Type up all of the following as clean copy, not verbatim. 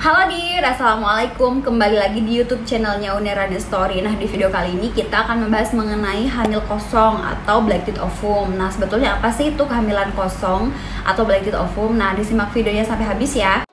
Halo Dir, Assalamualaikum. Kembali lagi di YouTube channelnya Unirani Story. Nah, di video kali ini kita akan membahas mengenai hamil kosong atau black ovum. Nah, sebetulnya apa sih itu kehamilan kosong atau black ovum? Nah, disimak videonya sampai habis ya.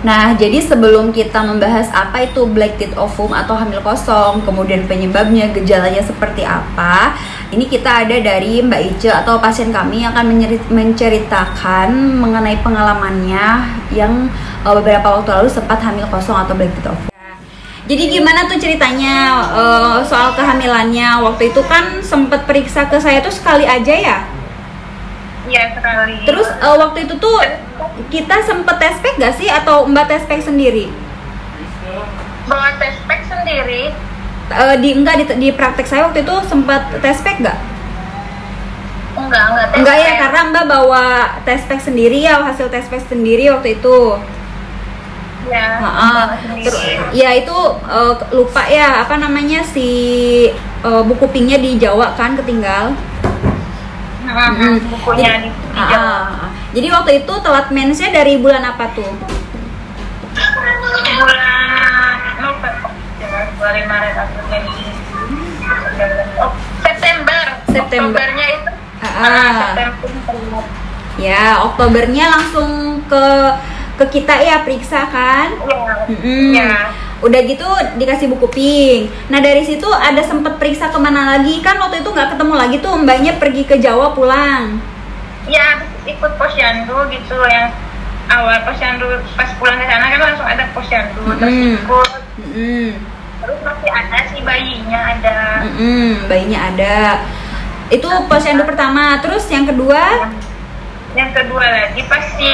Nah, jadi sebelum kita membahas apa itu black ovum atau hamil kosong, kemudian penyebabnya, gejalanya seperti apa, ini kita ada dari Mbak Ice atau pasien kami yang akan menceritakan mengenai pengalamannya yang beberapa waktu lalu sempat hamil kosong atau black ovum. Jadi gimana tuh ceritanya soal kehamilannya? Waktu itu kan sempat periksa ke saya tuh sekali aja ya? Iya, sekali. Terus waktu itu tuh kita sempet tes pack gak sih atau Mbak tes pack sendiri? Bawa tes pack sendiri? Di praktek saya waktu itu sempat tes pack gak? Enggak Enggak ya, karena Mbak bawa tes pack sendiri ya, hasil tes pack sendiri waktu itu. Ya. Ya itu lupa ya apa namanya si buku pinknya di Jawa kan ketinggal. Bukunya di Jawa. Jadi waktu itu telat mensnya dari bulan apa tuh? Bulan November, Januari, Maret, April, Mei, September. Oktobernya itu September. Ya, Oktobernya langsung ke kita ya periksa kan? Iya. Udah gitu dikasih buku pink. Nah dari situ ada sempet periksa kemana lagi kan? Waktu itu nggak ketemu lagi tuh, mbaknya pergi ke Jawa pulang. Ya ikut posyandu gitu, yang awal posyandu pas pulang ke sana kan langsung ada posyandu terus ikut. Terus masih ada si bayinya ada. Bayinya ada. Itu posyandu pertama. Terus yang kedua? Yang kedua lagi pas si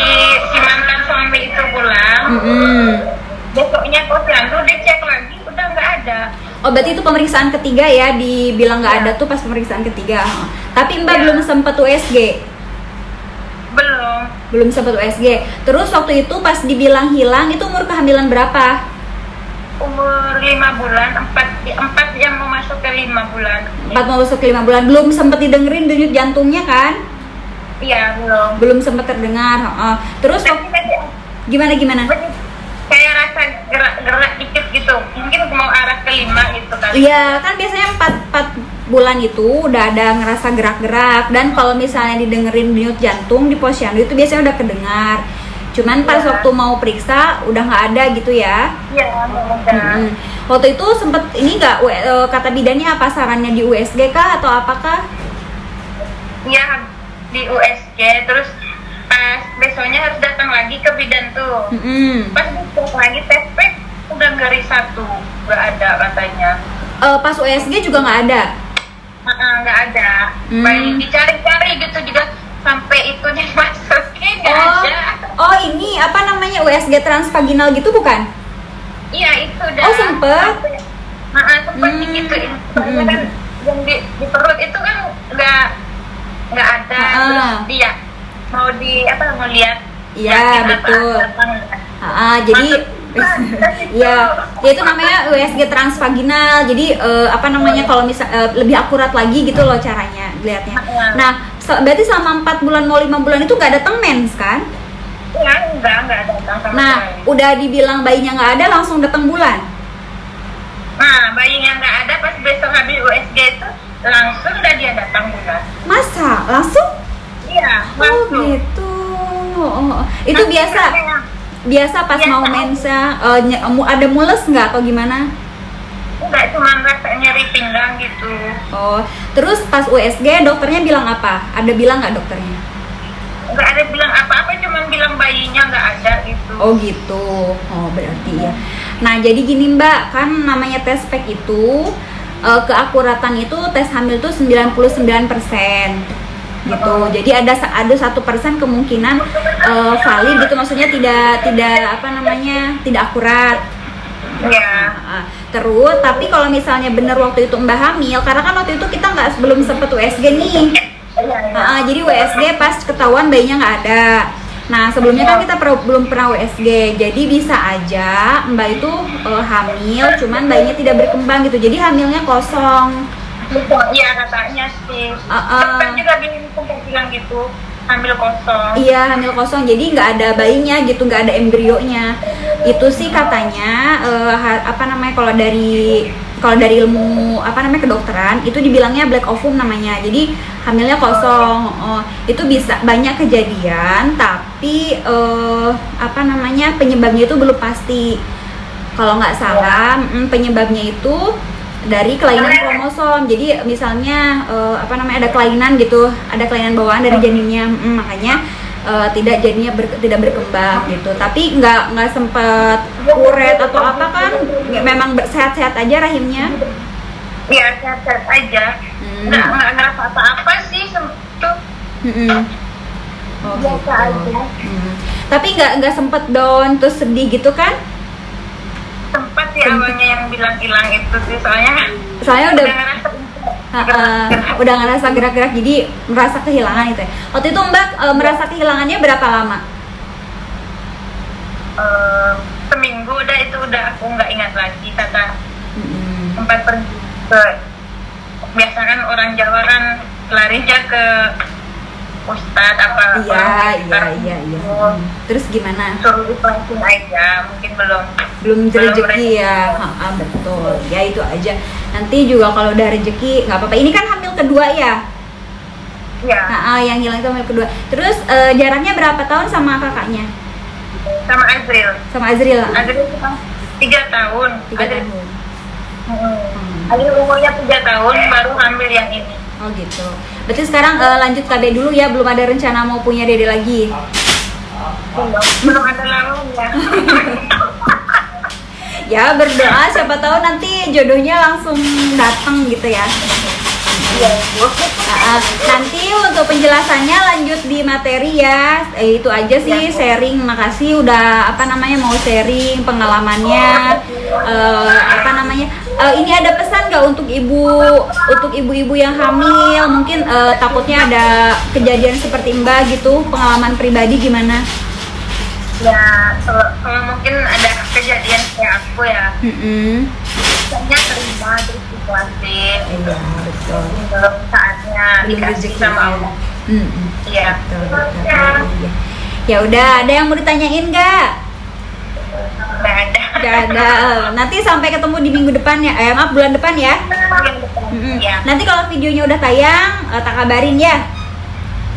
mantan suami itu pulang. Besoknya posyandu dia cek lagi udah nggak ada. Oh berarti itu pemeriksaan ketiga ya, dibilang nggak ada tuh pas pemeriksaan ketiga. Tapi Mbak belum sempat USG. Belum sempat USG. Terus waktu itu pas dibilang hilang itu umur kehamilan berapa? Umur 5 bulan, 4 yang mau masuk ke 5 bulan. 4 mau masuk ke 5 bulan. Belum sempat didengerin denyut jantungnya kan? Iya, belum sempat terdengar. Terus gimana? Kayak rasa gerak-gerak dikit gitu. Mungkin mau arah ke 5 gitu kan. Iya, kan biasanya 4 bulan itu udah ada ngerasa gerak-gerak, dan kalau misalnya didengerin denyut jantung di posyandu itu biasanya udah kedengar. Cuman pas waktu mau periksa udah nggak ada gitu ya. Iya, udah. Waktu itu sempet ini nggak kata bidannya apa, sarannya di USG kah atau apakah? Iya, di USG. Terus pas besoknya harus datang lagi ke bidan tuh. Pas besok lagi tes pack udah garis 1, nggak ada katanya. Pas USG juga nggak ada? Nggak ada. Bayi dicari-cari gitu juga sampai itunya masukin nggak ada. Oh ini apa namanya, USG transvaginal gitu bukan? Iya itu udah. Oh sempet? Sempet digituin. Soalnya kan yang di perut itu kan nggak ada. Terus dia mau lihat. Iya betul. Jadi ya itu namanya USG transvaginal. Jadi apa namanya, kalau misal lebih akurat lagi gitu loh caranya lihatnya. Nah berarti selama 4 bulan mau 5 bulan itu nggak datang mens kan? Ya enggak datang sama. Nah udah dibilang bayinya nggak ada langsung datang bulan. Nah bayinya nggak ada pas besok habis USG itu langsung udah dia datang bulan. Masa langsung? Iya langsung. Oh gitu. Itu biasa pas mau mensnya ada mules nggak atau gimana? Enggak, cuma rasa nyeri pinggang gitu. Oh, terus pas USG dokternya bilang apa? Ada bilang nggak dokternya? Nggak ada bilang apa-apa, cuma bilang bayinya nggak ada gitu. Oh gitu. Oh berarti ya. Nah jadi gini Mbak, kan namanya tes pack itu keakuratan itu tes hamil tuh 99%. Gitu. Jadi ada 1% kemungkinan valid gitu, maksudnya tidak apa namanya, tidak akurat. Ya. Terus tapi kalau misalnya bener waktu itu Mbak hamil, karena kan waktu itu kita belum sempet USG nih. Jadi WSG pas ketahuan bayinya nggak ada. Nah sebelumnya kan kita belum pernah WSG, jadi bisa aja Mbak itu hamil, cuman bayinya tidak berkembang gitu, jadi hamilnya kosong. Iya katanya sih. Kan juga bilang gitu, hamil kosong. Iya hamil kosong, jadi nggak ada bayinya gitu, nggak ada embrionya. Itu sih katanya kalau dari ilmu kedokteran itu dibilangnya black ovum namanya. Jadi hamilnya kosong. Itu bisa banyak kejadian, tapi penyebabnya itu belum pasti. Kalau nggak salah penyebabnya itu dari kelainan kromosom. Jadi misalnya ada kelainan gitu, ada kelainan bawaan dari janinnya, makanya tidak berkembang gitu. Tapi nggak sempet kuret atau apa kan? Memang sehat-sehat aja rahimnya. Iya sehat-sehat aja. Nggak ngerasa apa-apa sih tuh. Biasa aja. Tapi nggak sempet down terus sedih gitu kan? Sempat sih awalnya yang bilang hilang itu sih, soalnya udah ngerasa gerak-gerak, jadi merasa kehilangan itu ya. Waktu itu Mbak merasa kehilangannya berapa lama? Seminggu aku nggak ingat lagi kata tempat pergi ke, biasa kan orang Jawa kan larinya ke ustadz apa. Iya. Terus gimana? Suruh ikhlasin aja, mungkin belum rezeki ya. Betul ya, itu aja. Nanti juga kalau udah rezeki nggak apa-apa. Ini kan hamil kedua ya? Iya. Yang hilang itu hamil kedua. Terus jaraknya berapa tahun sama kakaknya? Sama Azril. Azril 3 tahun. Azril umurnya 3 tahun baru hamil yang ini. Oh gitu. Berarti sekarang lanjut KB dulu ya, belum ada rencana mau punya dede lagi? Belum ada lalunya. Ya berdoa, siapa tahu nanti jodohnya langsung datang gitu ya. Iya. Nanti untuk penjelasannya lanjut di materi ya. Itu aja sih sharing. Makasih udah mau sharing pengalamannya. Ini ada pesan nggak untuk ibu-ibu yang hamil? Mungkin takutnya ada kejadian seperti Mbak gitu. Pengalaman pribadi gimana? Ya kalau mungkin ada kejadian kayak aku ya. Misalnya terima terus ikhlasin. Iya betul. Belum saatnya dikasih sama Allah. Iya. Betul. Ya udah, ada yang mau ditanyain nggak? Nggak ada. Nanti sampai ketemu di minggu depan ya. Bulan depan ya. Ya. Nanti kalau videonya udah tayang, tak kabarin ya.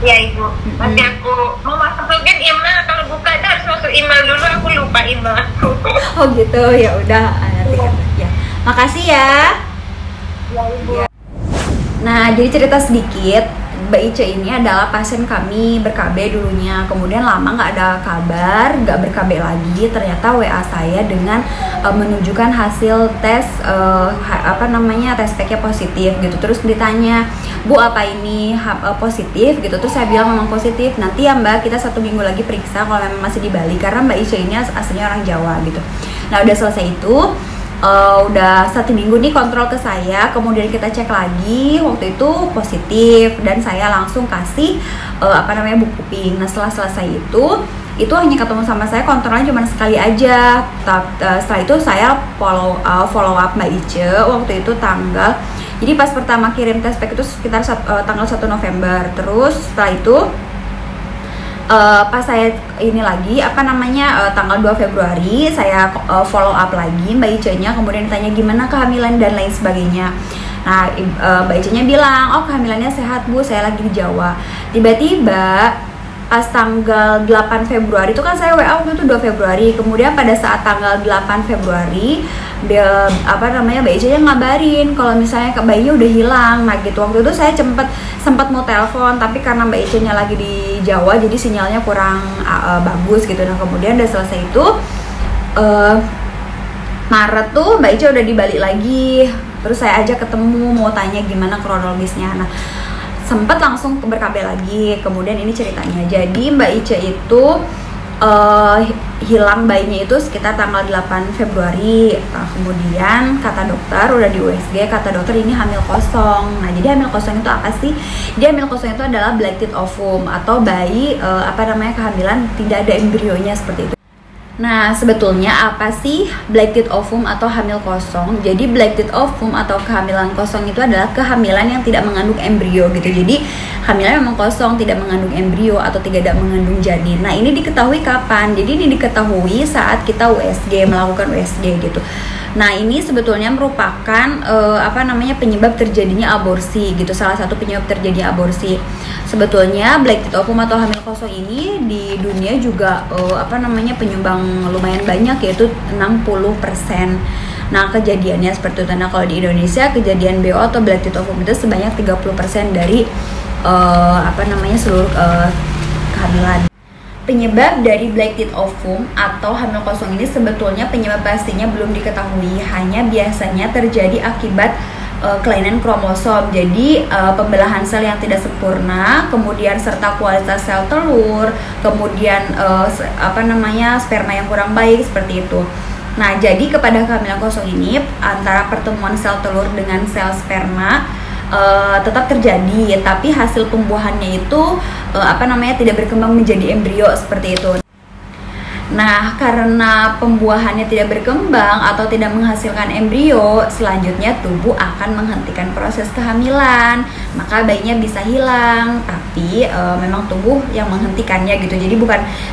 Iya Ibu. Nanti aku mau masukin email, kalau buka itu harus masuk email dulu, aku lupa email aku. Oh gitu, ya udah nanti ya. Makasih ya. Ya Ibu. Nah, jadi cerita sedikit, Mbak Ice ini adalah pasien kami ber-KB dulunya. Kemudian lama nggak ada kabar, nggak ber-KB lagi. Ternyata WA saya dengan menunjukkan hasil tes tes pack-nya positif gitu. Terus ditanya, Bu apa ini positif gitu. Terus saya bilang memang positif. Nanti ya Mbak, kita 1 minggu lagi periksa kalau memang masih di Bali, karena Mbak Ice ini aslinya orang Jawa gitu. Nah udah selesai itu, udah 1 minggu nih kontrol ke saya, kemudian kita cek lagi, waktu itu positif dan saya langsung kasih buku pink. Nah setelah selesai itu hanya ketemu sama saya, kontrolnya cuma sekali aja. Setelah itu saya follow up Mbak Ice waktu itu jadi pas pertama kirim tes pack itu sekitar tanggal 1 November. Terus setelah itu pas saya ini lagi tanggal 2 Februari saya follow up lagi Mbak Ice-nya, kemudian ditanya gimana kehamilan dan lain sebagainya. Nah Mbak Ice-nya bilang, oh kehamilannya sehat Bu, saya lagi di Jawa. Tiba-tiba pas tanggal 8 Februari itu kan saya WA waktu itu 2 Februari, kemudian pada saat tanggal 8 Februari Mbak Ice-nya ngabarin kalau misalnya bayinya udah hilang. Nah gitu, waktu itu saya sempat mau telepon, tapi karena Mbak Ice-nya lagi di Jawa jadi sinyalnya kurang bagus gitu. Nah kemudian udah selesai itu Maret tuh Mbak Ice udah di Bali lagi. Terus saya ajak ketemu, mau tanya gimana kronologisnya. Nah sempet langsung ber-KB lagi. Kemudian ini ceritanya, jadi Mbak Ice itu hilang bayinya itu sekitar tanggal 8 Februari. Kemudian kata dokter, udah di USG, kata dokter ini hamil kosong. Nah, jadi hamil kosong itu apa sih? Jadi hamil kosong itu adalah blacked ovum atau bayi kehamilan tidak ada embrionya seperti itu. Nah, sebetulnya apa sih blacked ovum atau hamil kosong? Jadi blacked ovum atau kehamilan kosong itu adalah kehamilan yang tidak mengandung embrio gitu. Jadi hamilnya memang kosong, tidak mengandung embrio atau tidak mengandung janin. Nah, ini diketahui kapan? Jadi ini diketahui saat kita USG, melakukan USG gitu. Nah, ini sebetulnya merupakan penyebab terjadinya aborsi gitu. Salah satu penyebab terjadinya aborsi. Sebetulnya blacked ovum atau hamil kosong ini di dunia juga penyumbang lumayan banyak, yaitu 60%. Nah, kejadiannya seperti itu. Nah, kalau di Indonesia kejadian BO atau blacked ovum itu sebanyak 30% dari seluruh kehamilan. Penyebab dari blacked ovum atau hamil kosong ini sebetulnya penyebab pastinya belum diketahui, hanya biasanya terjadi akibat kelainan kromosom. Jadi pembelahan sel yang tidak sempurna, kemudian serta kualitas sel telur, kemudian sperma yang kurang baik seperti itu. Nah, jadi kepada kehamilan kosong ini antara pertemuan sel telur dengan sel sperma tetap terjadi, tapi hasil pembuahannya itu tidak berkembang menjadi embrio seperti itu. Nah, karena pembuahannya tidak berkembang atau tidak menghasilkan embrio, selanjutnya tubuh akan menghentikan proses kehamilan, maka bayinya bisa hilang, tapi memang tubuh yang menghentikannya gitu. Jadi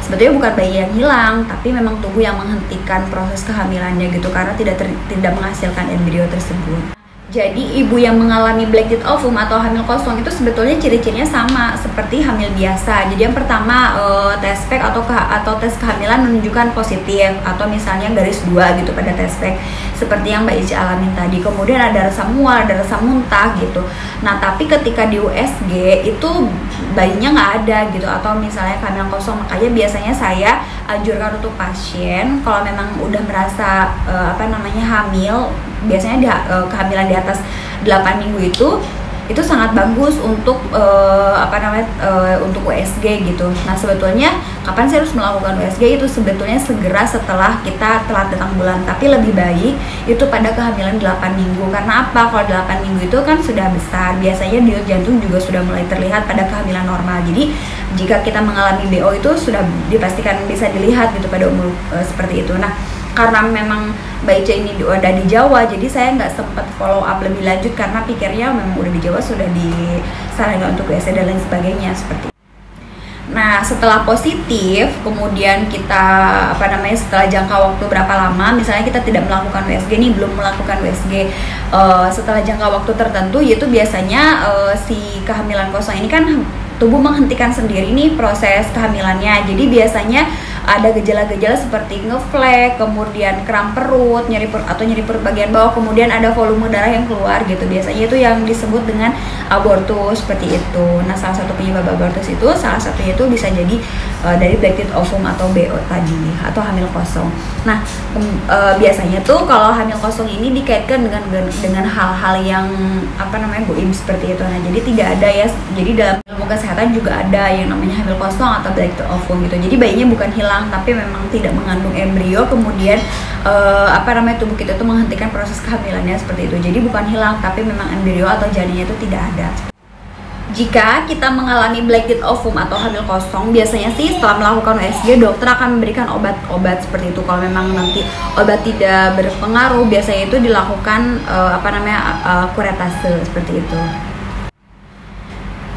sebetulnya bukan bayi yang hilang, tapi memang tubuh yang menghentikan proses kehamilannya gitu, karena tidak menghasilkan embrio tersebut. Jadi ibu yang mengalami blacked ovum atau hamil kosong itu sebetulnya ciri-cirinya sama seperti hamil biasa. Jadi yang pertama test pack atau tes kehamilan menunjukkan positif atau misalnya garis 2 gitu pada test pack seperti yang Mbak Ici alamin tadi. Kemudian ada rasa mual, ada rasa muntah gitu. Nah, tapi ketika di USG itu bayinya nggak ada gitu, atau misalnya kehamilan kosong. Makanya biasanya saya anjurkan untuk pasien kalau memang udah merasa hamil, biasanya kehamilan di atas 8 minggu itu sangat bagus untuk untuk USG gitu. Nah, sebetulnya kapan saya harus melakukan USG itu sebetulnya segera setelah kita telat datang bulan, tapi lebih baik itu pada kehamilan 8 minggu. Karena apa? Kalau 8 minggu itu kan sudah besar, biasanya denyut jantung juga sudah mulai terlihat pada kehamilan normal. Jadi jika kita mengalami BO itu sudah dipastikan bisa dilihat gitu pada umur seperti itu. Nah, karena memang Mbak Ica ini udah di Jawa, jadi saya nggak sempat follow up lebih lanjut karena pikirnya memang udah di Jawa, sudah disarankan untuk USG dan lain sebagainya seperti itu. Nah, setelah positif, kemudian kita setelah jangka waktu berapa lama, misalnya kita tidak melakukan USG nih, belum melakukan USG setelah jangka waktu tertentu, yaitu biasanya si kehamilan kosong ini kan tubuh menghentikan sendiri nih proses kehamilannya. Jadi biasanya ada gejala-gejala seperti ngeflek, kemudian kram perut, nyeri perut bagian bawah, kemudian ada volume darah yang keluar gitu. Biasanya itu yang disebut dengan abortus seperti itu. Nah, salah satu penyebab abortus itu salah satunya itu bisa jadi dari blacked ovum atau BO tadi atau hamil kosong. Nah, biasanya tuh kalau hamil kosong ini dikaitkan dengan hal-hal yang goib seperti itu. Nah, jadi tidak ada ya. Jadi dalam ilmu kesehatan juga ada yang namanya hamil kosong atau blacked ovum gitu. Jadi bayinya bukan hilang, tapi memang tidak mengandung embrio, kemudian tubuh kita itu menghentikan proses kehamilannya seperti itu. Jadi bukan hilang, tapi memang embrio atau janinnya itu tidak ada. Jika kita mengalami blacked ovum atau hamil kosong, biasanya sih setelah melakukan USG dokter akan memberikan obat-obat seperti itu. Kalau memang nanti obat tidak berpengaruh, biasanya itu dilakukan kuretase seperti itu.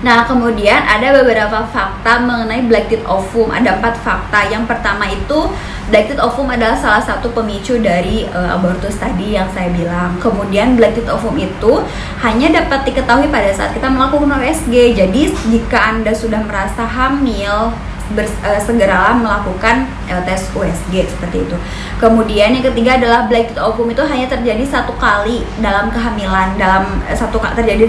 Nah, kemudian ada beberapa fakta mengenai blacked ovum. Ada 4 fakta. Yang pertama itu blacked ovum adalah salah satu pemicu dari abortus tadi yang saya bilang. Kemudian blacked ovum itu hanya dapat diketahui pada saat kita melakukan USG. Jadi jika Anda sudah merasa hamil, segeralah melakukan tes USG seperti itu. Kemudian yang ketiga adalah blacked ovum itu hanya terjadi 1 kali dalam kehamilan, terjadi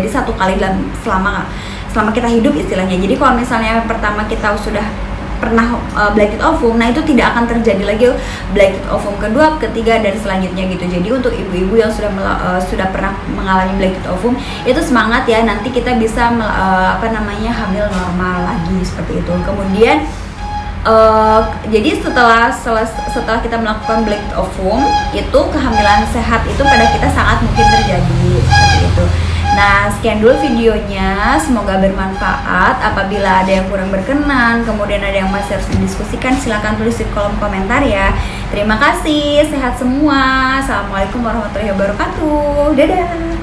satu kali selama kita hidup istilahnya. Jadi kalau misalnya pertama kita sudah pernah blacked ovum, nah itu tidak akan terjadi lagi blacked ovum kedua, ketiga dan selanjutnya gitu. Jadi untuk ibu-ibu yang sudah pernah mengalami blacked ovum itu semangat ya, nanti kita bisa hamil normal lagi seperti itu. Kemudian Jadi setelah kita melakukan blacked ovum, itu kehamilan sehat itu pada kita sangat mungkin terjadi seperti itu. Nah, sekian dulu videonya, semoga bermanfaat. Apabila ada yang kurang berkenan, kemudian ada yang masih harus didiskusikan, silahkan tulis di kolom komentar ya. Terima kasih, sehat semua. Assalamualaikum warahmatullahi wabarakatuh. Dadah.